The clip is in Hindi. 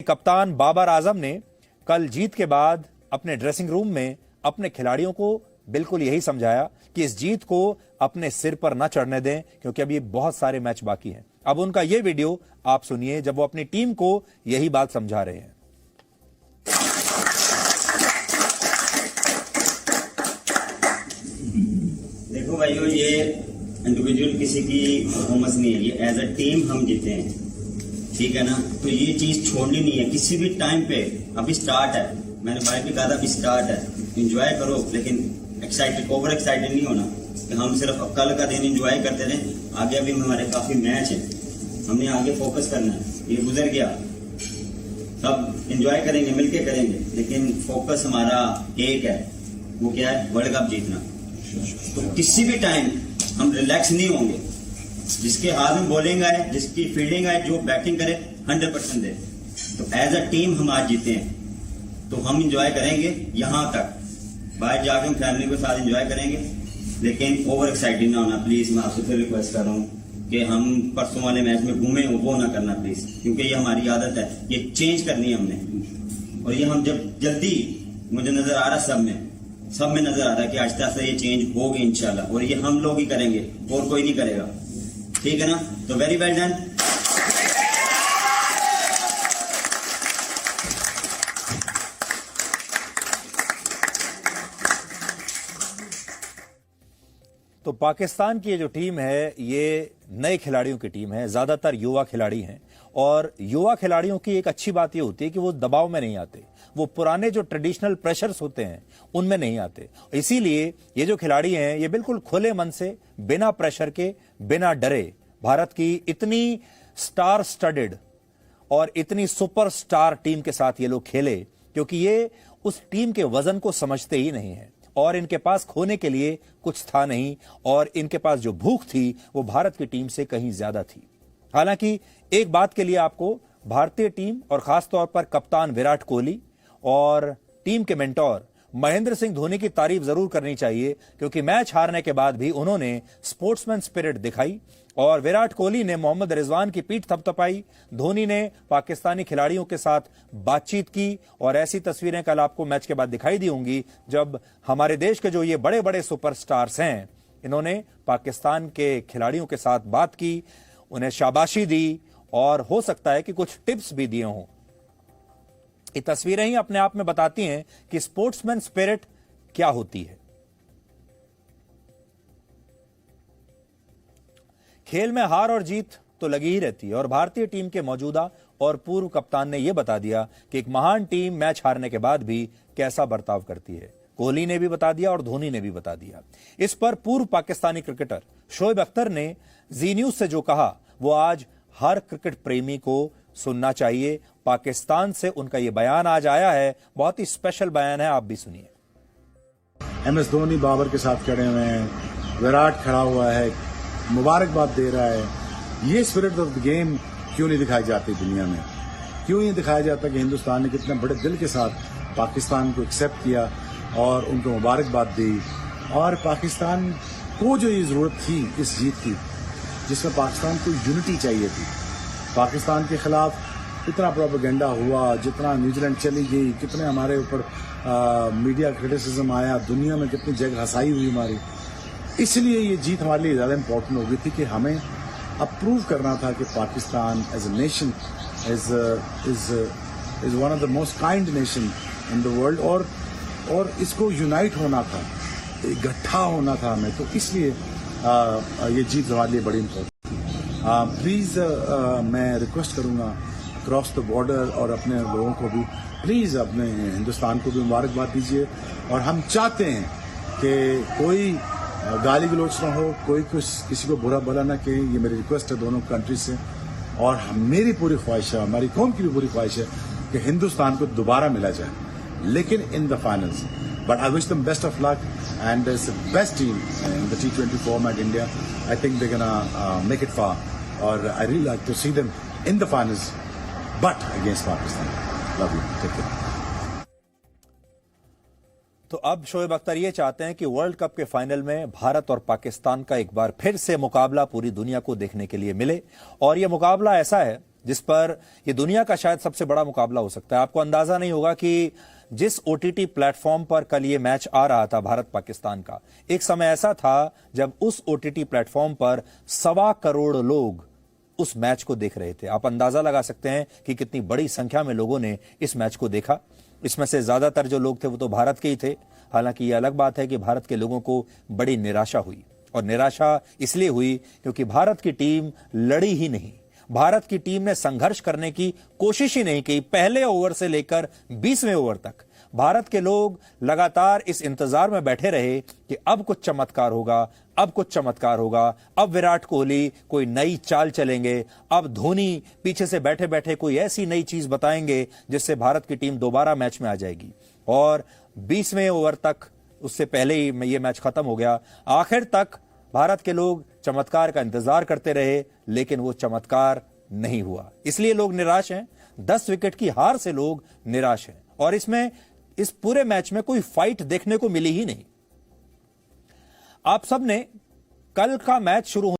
कप्तान बाबर आजम ने कल जीत के बाद अपने ड्रेसिंग रूम में अपने खिलाड़ियों को बिल्कुल यही समझाया कि इस जीत को अपने सिर पर न चढ़ने दें, क्योंकि अभी बहुत सारे मैच बाकी हैं। अब उनका यह वीडियो आप सुनिए जब वो अपनी टीम को यही बात समझा रहे हैं। देखो भाइयों, ये इंडिविजुअल किसी की परफॉर्मेंस नहीं है, ये एज अ टीम हम जीते हैं, ठीक है ना। तो ये चीज छोड़नी नहीं है किसी भी टाइम पे। अभी स्टार्ट है, मैंने भाई भी कहा था अभी स्टार्ट है, एंजॉय करो, लेकिन एक्साइटेड ओवर एक्साइटेड नहीं होना कि हम सिर्फ कल का दिन एंजॉय करते रहे। आगे अभी हमारे काफी मैच है, हमने आगे फोकस करना है। ये गुजर गया, सब एंजॉय करेंगे, मिलके करेंगे, लेकिन फोकस हमारा एक है, वो क्या है, वर्ल्ड कप जीतना। तो किसी भी टाइम हम रिलैक्स नहीं होंगे। जिसके हाथ में बॉलिंग आए, जिसकी फील्डिंग आए, जो बैटिंग करे 100% दे। तो एज अ टीम हम आज जीते हैं, तो हम इंजॉय करेंगे यहां तक। बाहर जाकर हम फैमिली के साथ एंजॉय करेंगे, लेकिन ओवर एक्साइटेड ना होना प्लीज। मैं आपसे फिर रिक्वेस्ट कर रहा हूँ कि हम परसों वाले मैच में घूमे, वो ना करना प्लीज, क्योंकि ये हमारी आदत है, ये चेंज करनी है हमने। और ये हम जब जल्दी, मुझे नजर आ रहा सब में नजर आ रहा है कि आहिस्ता आहिस्ता ये चेंज होगी इंशाल्लाह, और ये हम लोग ही करेंगे और कोई नहीं करेगा, ठीक है ना। तो वेरी वेल डन। तो पाकिस्तान की ये जो टीम है, ये नए खिलाड़ियों की टीम है, ज्यादातर युवा खिलाड़ी हैं। और युवा खिलाड़ियों की एक अच्छी बात ये होती है कि वो दबाव में नहीं आते, वो पुराने जो ट्रेडिशनल प्रेशर्स होते हैं उनमें नहीं आते। इसीलिए ये जो खिलाड़ी हैं, ये बिल्कुल खुले मन से, बिना प्रेशर के, बिना डरे भारत की इतनी स्टार स्टडेड और इतनी सुपरस्टार टीम के साथ ये लोग खेले, क्योंकि ये उस टीम के वजन को समझते ही नहीं है और इनके पास खोने के लिए कुछ था नहीं, और इनके पास जो भूख थी वो भारत की टीम से कहीं ज्यादा थी। हालांकि एक बात के लिए आपको भारतीय टीम और खासतौर पर कप्तान विराट कोहली और टीम के मेंटोर महेंद्र सिंह धोनी की तारीफ जरूर करनी चाहिए, क्योंकि मैच हारने के बाद भी उन्होंने स्पोर्ट्समैन स्पिरिट दिखाई और विराट कोहली ने मोहम्मद रिजवान की पीठ थपथपाई, धोनी ने पाकिस्तानी खिलाड़ियों के साथ बातचीत की। और ऐसी तस्वीरें कल आपको मैच के बाद दिखाई दी होंगी जब हमारे देश के जो ये बड़े बड़े सुपरस्टार्स हैं, इन्होंने पाकिस्तान के खिलाड़ियों के साथ बात की, उन्हें शाबाशी दी और हो सकता है कि कुछ टिप्स भी दिए हों। ये तस्वीरें ही अपने आप में बताती हैं कि स्पोर्ट्समैन स्पिरिट क्या होती है। खेल में हार और जीत तो लगी ही रहती है, और भारतीय टीम के मौजूदा और पूर्व कप्तान ने यह बता दिया कि एक महान टीम मैच हारने के बाद भी कैसा बर्ताव करती है। कोहली ने भी बता दिया और धोनी ने भी बता दिया। इस पर पूर्व पाकिस्तानी क्रिकेटर शोएब अख्तर ने जी न्यूज से जो कहा, वो आज हर क्रिकेट प्रेमी को सुनना चाहिए। पाकिस्तान से उनका यह बयान आज आया है, बहुत ही स्पेशल बयान है, आप भी सुनिए। MS धोनी बाबर के साथ खड़े हुए हैं, विराट खड़ा हुआ है, मुबारकबाद दे रहा है। ये स्पिरिट ऑफ द गेम क्यों नहीं दिखाई जाती दुनिया में? क्यों नहीं दिखाया जाता कि हिंदुस्तान ने कितने बड़े दिल के साथ पाकिस्तान को एक्सेप्ट किया और उनको मुबारकबाद दी। और पाकिस्तान को जो ये जरूरत थी इस जीत की, जिसमें पाकिस्तान को यूनिटी चाहिए थी, पाकिस्तान के खिलाफ इतना प्रोपेगेंडा हुआ, जितना न्यूजीलैंड चली गई, कितने हमारे ऊपर मीडिया क्रिटिसिज्म आया, दुनिया में कितनी जगह हसाई हुई हमारी। इसलिए ये जीत हमारे लिए ज्यादा इंपॉर्टेंट हो गई थी कि हमें अब प्रूव करना था कि Pakistan as a nation is one of the most kind nation in the world, और इसको यूनाइट होना था, इकट्ठा होना था हमें। तो इसलिए ये जीत हमारे लिए बड़ी इंपॉर्टेंट थी। प्लीज मैं रिक्वेस्ट करूंगा अक्रॉस द बॉर्डर और अपने लोगों को भी, प्लीज अपने हिंदुस्तान को भी मुबारकबाद दीजिए। और हम चाहते हैं कि कोई गाली गलौच ना हो, कोई किसी को बुरा भला ना कहे। ये मेरी रिक्वेस्ट है दोनों कंट्री से, और मेरी पूरी ख्वाहिश है, हमारी कौम की भी पूरी ख्वाहिश है कि हिंदुस्तान को दोबारा मिला जाए, लेकिन in the finals. But I wish them best of luck and it's the best team in the T20 format India. I think they gonna make it far, और I really like to see them in the finals but against Pakistan. Love you, take care. तो अब शोएब अख्तर ये चाहते हैं कि वर्ल्ड कप के फाइनल में भारत और पाकिस्तान का एक बार फिर से मुकाबला पूरी दुनिया को देखने के लिए मिले, और यह मुकाबला ऐसा है जिस पर यह दुनिया का शायद सबसे बड़ा मुकाबला हो सकता है। आपको अंदाजा नहीं होगा कि जिस ओटीटी प्लेटफॉर्म पर कल ये मैच आ रहा था भारत पाकिस्तान का, एक समय ऐसा था जब उस ओटीटी प्लेटफॉर्म पर 1.25 करोड़ लोग उस मैच को देख रहे थे। आप अंदाजा लगा सकते हैं कि कितनी बड़ी संख्या में लोगों ने इस मैच को देखा। इसमें से ज्यादातर जो लोग थे वो तो भारत के ही थे। हालांकि यह अलग बात है कि भारत के लोगों को बड़ी निराशा हुई, और निराशा इसलिए हुई क्योंकि भारत की टीम लड़ी ही नहीं। भारत की टीम ने संघर्ष करने की कोशिश ही नहीं की। पहले ओवर से लेकर 20वें ओवर तक भारत के लोग लगातार इस इंतजार में बैठे रहे कि अब कुछ चमत्कार होगा, अब कुछ चमत्कार होगा, अब विराट कोहली कोई नई चाल चलेंगे, अब धोनी पीछे से बैठे बैठे कोई ऐसी नई चीज बताएंगे जिससे भारत की टीम दोबारा मैच में आ जाएगी। और 20वें ओवर तक, उससे पहले ही यह मैच खत्म हो गया। आखिर तक भारत के लोग चमत्कार का इंतजार करते रहे, लेकिन वो चमत्कार नहीं हुआ। इसलिए लोग निराश हैं। 10 विकेट की हार से लोग निराश हैं, और इस पूरे मैच में कोई फाइट देखने को मिली ही नहीं। आप सबने कल का मैच शुरू होने